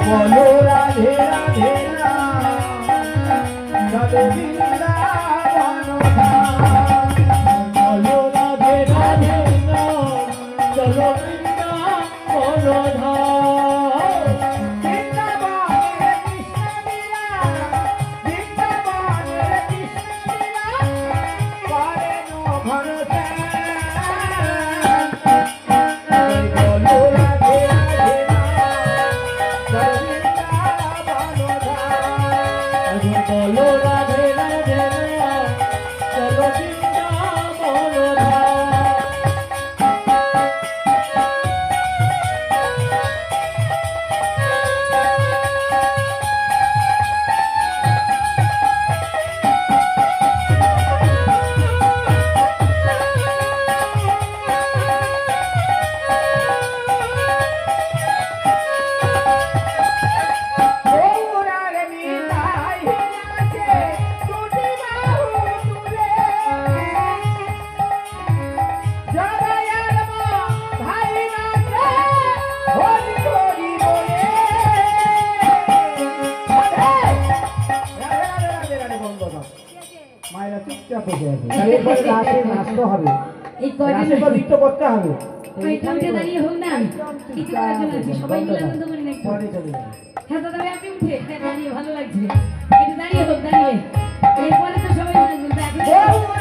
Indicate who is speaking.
Speaker 1: বলো রাধে রাধে চলো বৃন্দাবন বলো রাধে রাধে চলো বৃন্দাবন মায়েরা চুপচাপ বসে আছে এরপরে রাতে নাচতে হবে এই কয়দিন তো নৃত্য করতে হবে
Speaker 2: এইখানে দাঁড়িয়ে হোক না কিছু করার জন্য আছি সবাই মিলে আনন্দ করি না
Speaker 1: পরে চলে যাবে
Speaker 2: হ্যাঁ দাদা আপনি উঠে দাঁড়িয়ে ভালো লাগছে একটু দাঁড়িয়ে হোক দাঁড়িয়ে এরপরে তো সবাই মিলে